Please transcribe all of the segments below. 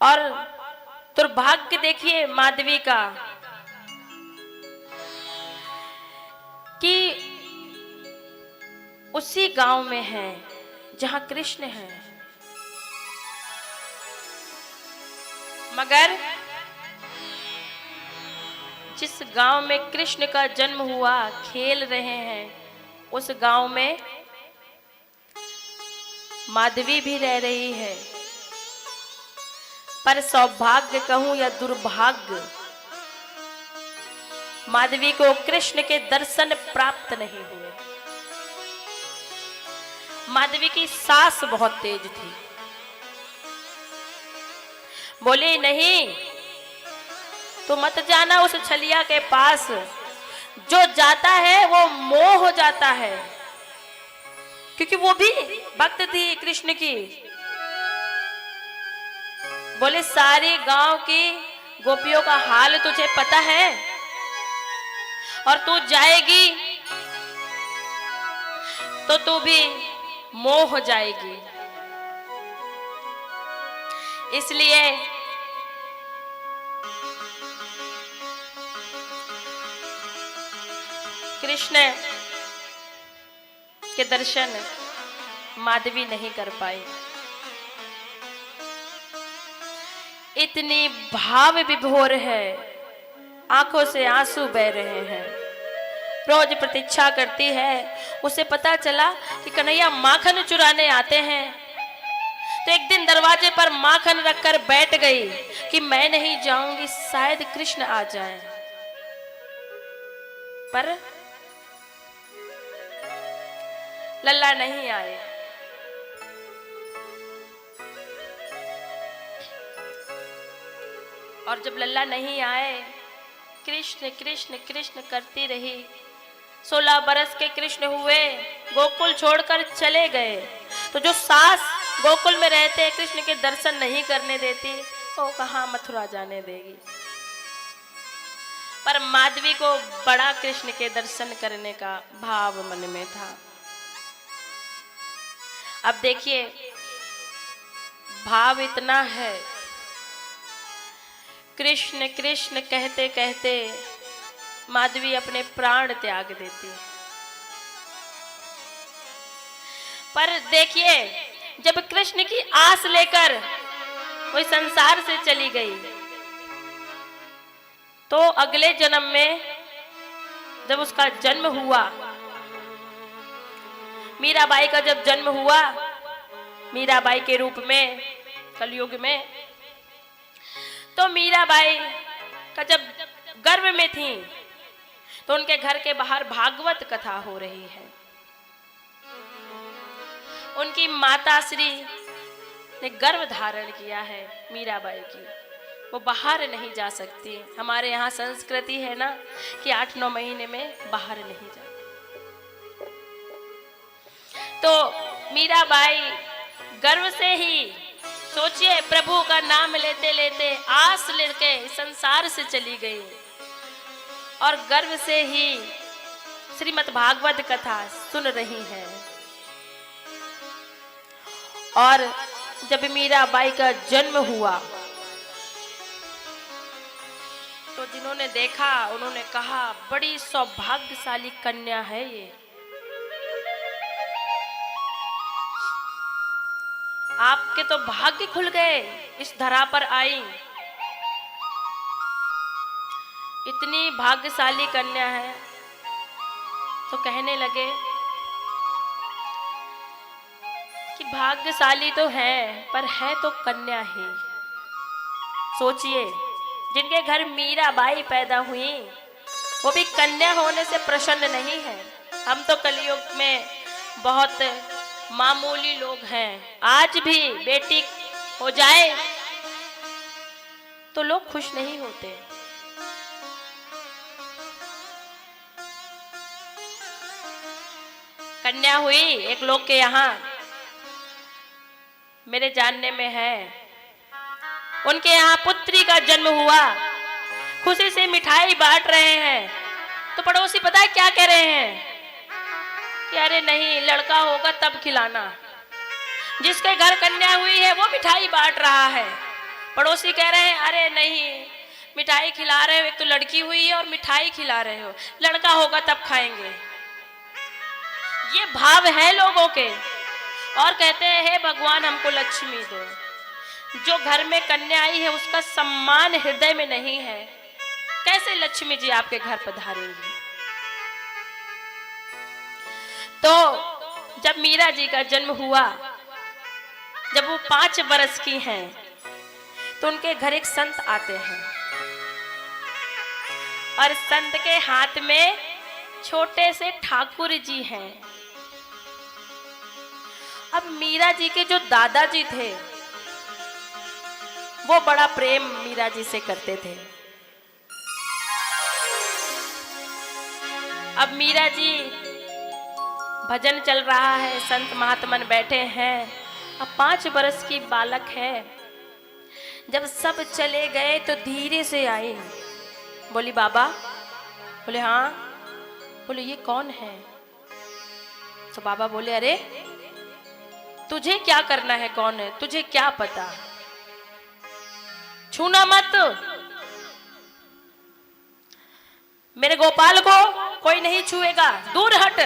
और दुर्भाग्य देखिए माधवी का कि उसी गांव में है जहां कृष्ण है, मगर जिस गांव में कृष्ण का जन्म हुआ खेल रहे हैं उस गांव में माधवी भी रह रही है। पर सौभाग्य कहूं या दुर्भाग्य, माधवी को कृष्ण के दर्शन प्राप्त नहीं हुए। माधवी की सास बहुत तेज थी, बोली नहीं तो मत जाना उस छलिया के पास, जो जाता है वो मोह हो जाता है, क्योंकि वो भी भक्त थी कृष्ण की। बोले सारे गांव की गोपियों का हाल तुझे पता है और तू जाएगी तो तू भी मोह हो जाएगी। इसलिए कृष्ण के दर्शन माधवी नहीं कर पाई। इतनी भाव विभोर है, आंखों से आंसू बह रहे हैं। रोज प्रतीक्षा करती है। उसे पता चला कि कन्हैया माखन चुराने आते हैं, तो एक दिन दरवाजे पर माखन रखकर बैठ गई कि मैं नहीं जाऊंगी, शायद कृष्ण आ जाए। पर लल्ला नहीं आए। और जब लल्ला नहीं आए, कृष्ण कृष्ण कृष्ण करती रही। 16 बरस के कृष्ण हुए, गोकुल छोड़कर चले गए। तो जो सास गोकुल में रहते कृष्ण के दर्शन नहीं करने देती, वो कहाँ मथुरा जाने देगी। पर माधवी को बड़ा कृष्ण के दर्शन करने का भाव मन में था। अब देखिए भाव इतना है, कृष्ण कृष्ण कहते कहते माधवी अपने प्राण त्याग देती। पर देखिए जब कृष्ण की आस लेकर वो संसार से चली गई, तो अगले जन्म में जब उसका जन्म हुआ, मीराबाई का जब जन्म हुआ, मीराबाई के रूप में कलयुग में, तो मीराबाई का जब गर्भ में थी तो उनके घर के बाहर भागवत कथा हो रही है। उनकी माता श्री ने गर्भ धारण किया है मीराबाई की, वो बाहर नहीं जा सकती। हमारे यहाँ संस्कृति है ना कि 8-9 महीने में बाहर नहीं जाती। तो मीराबाई गर्भ से ही, सोचिए, प्रभु का नाम लेते लेते आस लेके संसार से चली गई और गर्भ से ही श्रीमद् भागवत कथा सुन रही है। और जब मीराबाई का जन्म हुआ तो जिन्होंने देखा उन्होंने कहा बड़ी सौभाग्यशाली कन्या है ये, आपके तो भाग्य खुल गए, इस धरा पर आई, इतनी भाग्यशाली कन्या है। तो कहने लगे कि भाग्यशाली तो है पर है तो कन्या ही। सोचिए जिनके घर मीराबाई पैदा हुई वो भी कन्या होने से प्रसन्न नहीं है। हम तो कलयुग में बहुत मामूली लोग हैं, आज भी बेटी हो जाए तो लोग खुश नहीं होते। कन्या हुई एक लोग के यहाँ, मेरे जानने में है, उनके यहाँ पुत्री का जन्म हुआ, खुशी से मिठाई बांट रहे हैं। तो पड़ोसी पता है क्या कह रहे हैं कि अरे नहीं, लड़का होगा तब खिलाना। जिसके घर कन्या हुई है वो मिठाई बांट रहा है, पड़ोसी कह रहे हैं अरे नहीं, मिठाई खिला रहे हो, एक तो लड़की हुई है और मिठाई खिला रहे हो, लड़का होगा तब खाएंगे। ये भाव है लोगों के। और कहते हैं हे भगवान हमको लक्ष्मी दो। जो घर में कन्या आई है उसका सम्मान हृदय में नहीं है, कैसे लक्ष्मी जी आपके घर पधारेंगी। तो जब मीरा जी का जन्म हुआ, जब वो 5 बरस की हैं, तो उनके घर एक संत आते हैं और संत के हाथ में छोटे से ठाकुर जी हैं। अब मीरा जी के जो दादाजी थे वो बड़ा प्रेम मीरा जी से करते थे। अब मीरा जी भजन चल रहा है, संत महात्मन बैठे हैं, अब 5 बरस की बालक है। जब सब चले गए तो धीरे से आई, बोली बाबा, बोले हाँ, बोले ये कौन है। तो बाबा बोले अरे तुझे क्या करना है, कौन है तुझे क्या पता, छूना मत, मेरे गोपाल को कोई नहीं छुएगा, दूर हट।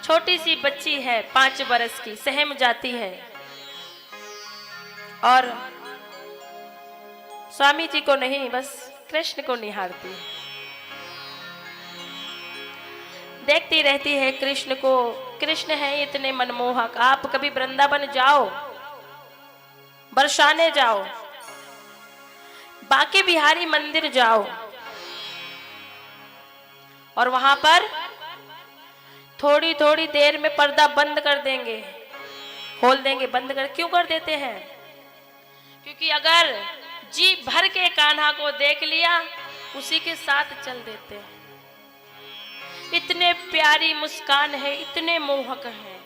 छोटी सी बच्ची है 5 बरस की, सहम जाती है और स्वामी जी को नहीं बस कृष्ण को निहारती है, देखती रहती है कृष्ण को। कृष्ण है इतने मनमोहक, आप कभी वृंदावन जाओ, बरसाने जाओ, बांके बिहारी मंदिर जाओ और वहां पर थोड़ी थोड़ी देर में पर्दा बंद कर देंगे, खोल देंगे, बंद कर, क्यों कर देते हैं, क्योंकि अगर जी भर के कान्हा को देख लिया उसी के साथ चल देते हैं। इतने प्यारी मुस्कान है, इतने मोहक हैं।